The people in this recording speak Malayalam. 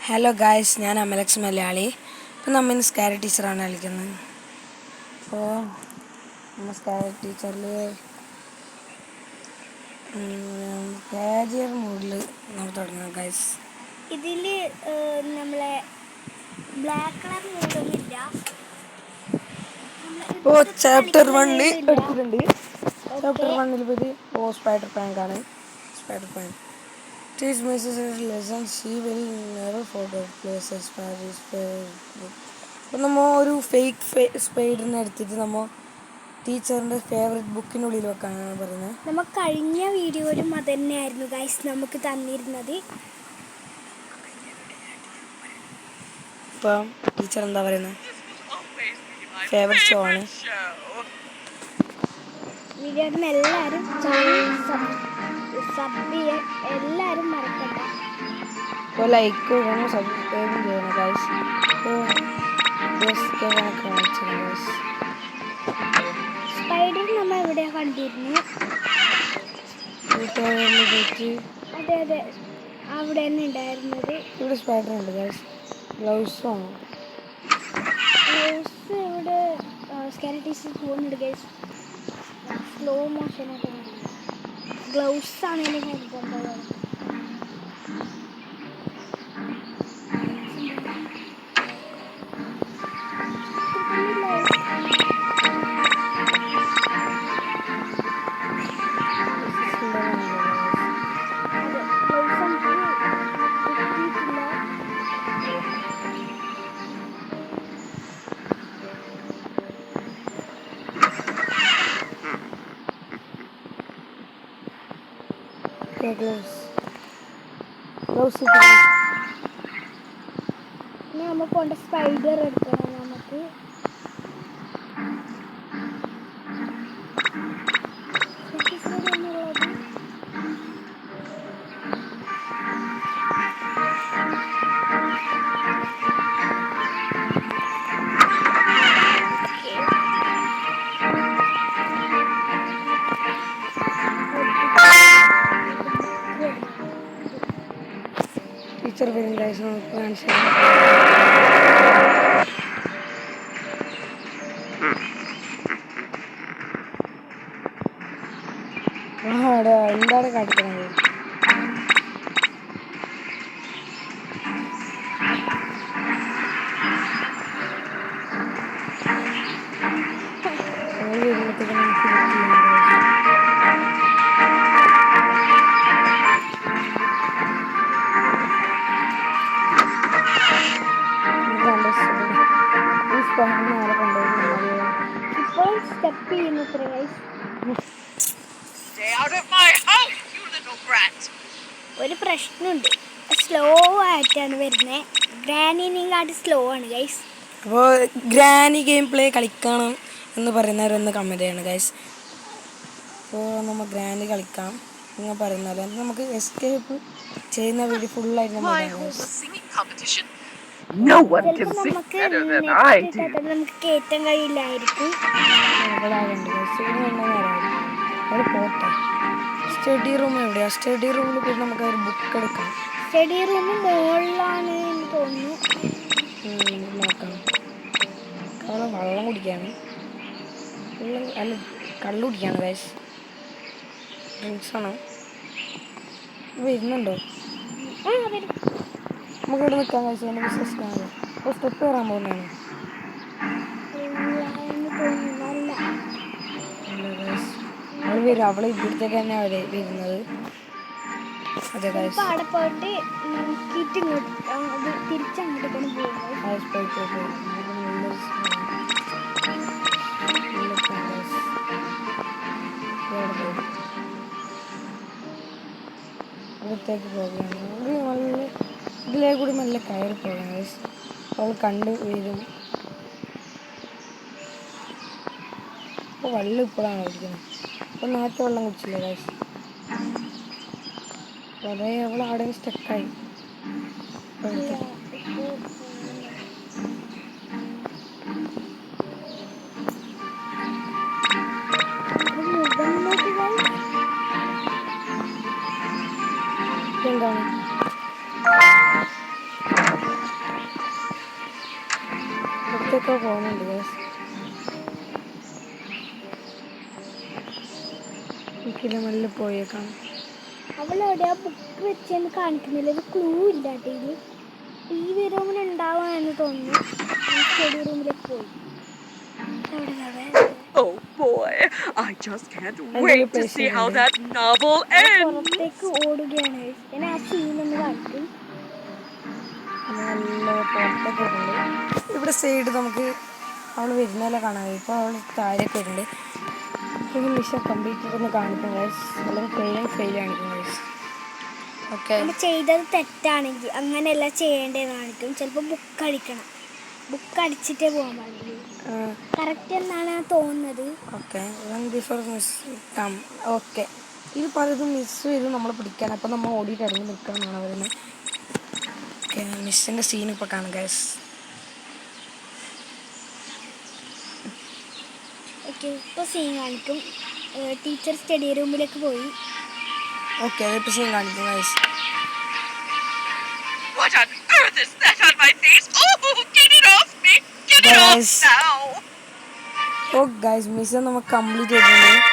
ഹലോ ഗായ്സ്, ഞാൻ അമലക്സ് മലയാളി. ഇപ്പം നമ്മൾ ഇന്ന് സ്കാരി ടീച്ചറാണ് കളിക്കുന്നത്. അപ്പോൾ നമ്മൾ സ്കാരി ടീച്ചറിൽ കാരിയർ മോഡിൽ നമ്മൾ തുടങ്ങാം ഗായ്സ്. ഇതിൽ നമ്മളെ ബ്ലാക്ക് കളർ മൂടൊന്നുമില്ല. ഇപ്പോൾ ചാപ്റ്റർ 1 എടുത്തിട്ടുണ്ട്. ചാപ്റ്റർ 1 ഒരു സ്പൈഡർ പ്രാങ്കാണ്. Spider prank Teach Mrs. lesson she will never forget places Paris. അപ്പം നമ്മൾ ഒരു ഫേക്ക് സ്പൈഡറിനെ എടുത്തിട്ട് നമ്മൾ ടീച്ചറിൻ്റെ ഫേവറേറ്റ് ബുക്കിനുള്ളിൽ വെക്കാനാണ് പറയുന്നത്. നമ്മൾ കഴിഞ്ഞ വീഡിയോയിലും അത് തന്നെയായിരുന്നു ഗൈസ് നമുക്ക് തന്നിരുന്നത്. ഇപ്പം ടീച്ചർ എന്താ പറയുന്നത്? ഫേവറേറ്റ് ഷോ ആണ്. വീഡിയോയിൽ എല്ലാവരും സബ് ചെയ്യാൻ എല്ലാവരും മറക്കണ്ട. അപ്പോൾ ലൈക്ക് ചെയ്യണം, സബ്സ്ക്രൈബും ചെയ്യണം ഗൈസ്. സ്പൈഡർ നമ്മൾ എവിടെ കണ്ടിരുന്നു? അതെ അതെ, അവിടെ തന്നെ ഉണ്ടായിരുന്നത്. ഇവിടെ സ്പൈഡർ ഉണ്ട് ഗൈസ്. ഗ്ലൗസ് ആണ്. ഗ്ലൗസ് ഇവിടെ സ്കാരി ടീച്ചർ പോകുന്നുണ്ട് ഗൈസ്. സ്ലോ മോഷനൊക്കെ ഗ്ലൗസ് ആണ് എനിക്ക് നിർബന്ധമാണ്. നമുക്ക് കൊണ്ട് സ്പൈഡർ എടുക്കണം. നമുക്ക് ടീച്ചർ വരും ഗൈസ്. നമുക്ക് കാണിച്ചു എന്താണ് കാണിക്കുന്നത്? വരുമ്പോഴത്തേക്ക് നമുക്ക് ഇപ്പോൾ സ്റ്റെപ്പ് ചെയ്യുന്നു. ഒരു പ്രശ്നമുണ്ട്, സ്ലോ ആയിട്ടാണ് വരുന്നത്. ഗ്രാനിനെക്കാട്ടി സ്ലോ ആണ് ഗൈസ്. അപ്പോൾ ഗ്രാനി ഗെയിം പ്ലേ കളിക്കണം എന്ന് പറയുന്നവരൊന്ന് കമൻറ്റ് ചെയ്യണം ഗൈസ്. അപ്പോൾ നമ്മൾ ഗ്രാനി കളിക്കാം എന്ന് പറയുന്നവർ നമുക്ക് എസ്കേപ്പ് ചെയ്യുന്ന വീഡിയോ ഫുള്ളായിട്ട് നമുക്ക് കയറ്റാൻ കഴിയില്ലായിരിക്കും. അവിടെ പോട്ടെ. സ്റ്റഡി റൂം എവിടെയാണ്? സ്റ്റഡി റൂമിൽ പോയിട്ട് നമുക്ക് ഒരു ബുക്ക് എടുക്കാം. സ്റ്റഡി റൂം മുകളിലാണ് എന്ന് തോന്നുന്നു. നോക്കാം. അവിടെ വെള്ളം കുടിക്കാണ്. അല്ല, കള്ളു കുടിക്കാണ് ഗൈസ്. ഡ്രിങ്ക്സാണോ? വരുന്നുണ്ടോ? നമുക്ക് ഇവിടെ നിൽക്കാം ഗൈസ്. എൻ്റെ വിശ്വസിക്കാണല്ലോ. അപ്പോൾ സ്റ്റെപ്പ് കയറാൻ പോകുന്നതാണ്. അവൾ വരും. അവൾ ഇവിടത്തേക്ക് തന്നെ അവിടെ വരുന്നത്. അതെ ഗൈസ്. അവിടെ പോയിട്ട് നോക്കിയിട്ട് തിരിച്ചങ്ങോട്ട് പോകുന്നത്. അകത്തേക്ക് പോകുകയാണ്. ഇതിലേ കൂടി നല്ല കയറി പോകണം ഗൈസ്. അവൾ കണ്ട് വരും. അപ്പോൾ വെള്ളം ഇപ്പോഴാണ് കുടിക്കുന്നത്. അപ്പോൾ നേരത്തെ വെള്ളം കുടിച്ചില്ല ഗൈസ്. അതേ അവൾ അവിടെ സ്റ്റക്കായി. എന്താണ് എവിടെയൊക്കെ പോകുന്നുണ്ട് ഗൈസ്. എനിക്കില്ല മെല്ലെ പോയേക്കാം. അവളെവിടെയാ ബുക്ക് വെച്ചെന്ന് കാണിക്കുന്നില്ല, ഒരു ക്ലൂ ഇല്ല ടീല്. TV റൂമിൽ ഉണ്ടാവാന്ന് തോന്നുന്നു. സ്റ്റഡി റൂമിലേക്ക് പോയി. Oh boy, I just can't I'm wait gonna to play see how Singing. that novel ends. പുറത്തേക്ക് ഓടുകയാണ്. ഞാൻ ആ സീനൊന്ന് കാണിക്കും. നല്ല പുറത്തൊക്കെ വരുന്നുണ്ട്. ഇവിടെ സൈഡ് നമുക്ക് അവൾ വരുന്നതല്ല കാണാൻ. ഇപ്പോൾ അവൾ താഴേക്ക് വരുന്നുണ്ട്. മിഷൻ കംപ്ലീറ്റ് ഒന്ന് കാണിക്കും ഗൈസ്, അല്ലെങ്കിൽ ഫെയിൽ കാണിക്കും ഗൈസ്. ഓക്കെ, നമ്മൾ ചെയ്തത് തെറ്റാണെങ്കിൽ അങ്ങനെയല്ല ചെയ്യേണ്ടതെന്ന് കാണിക്കും. ചിലപ്പോൾ ബുക്ക് അടിക്കണം, ബുക്ക് അടിച്ചിട്ടേ പോകാൻ പാടുള്ളൂ. കറക്റ്റ് എന്നാണ് ഞാൻ തോന്നുന്നത്. Okay. Before miss come. Okay, ഇത് പലതും മിസ് ചെയ്ത് നമ്മൾ പിടിക്കാൻ. അപ്പം നമ്മൾ ഓടിയിട്ട് ഇറങ്ങി നിൽക്കണം എന്നാണ് പറയുന്നത്. ഓക്കെ, മിസ്സിൻ്റെ സീൻ ഇപ്പോൾ കാണും ഗൈസ്. ഓക്കെ, ഇപ്പോൾ സീൻ കാണിക്കും. ടീച്ചർ സ്റ്റഡി റൂമിലേക്ക് പോയി. ഓക്കെ, അതിപ്പോൾ സീൻ കാണിക്കും guys. What on earth is that on my face? Oh, get it off me! Get it Guys. off now! Oh guys, mission നമുക്ക് കംപ്ലീറ്റ് ചെയ്തിട്ടുണ്ട്.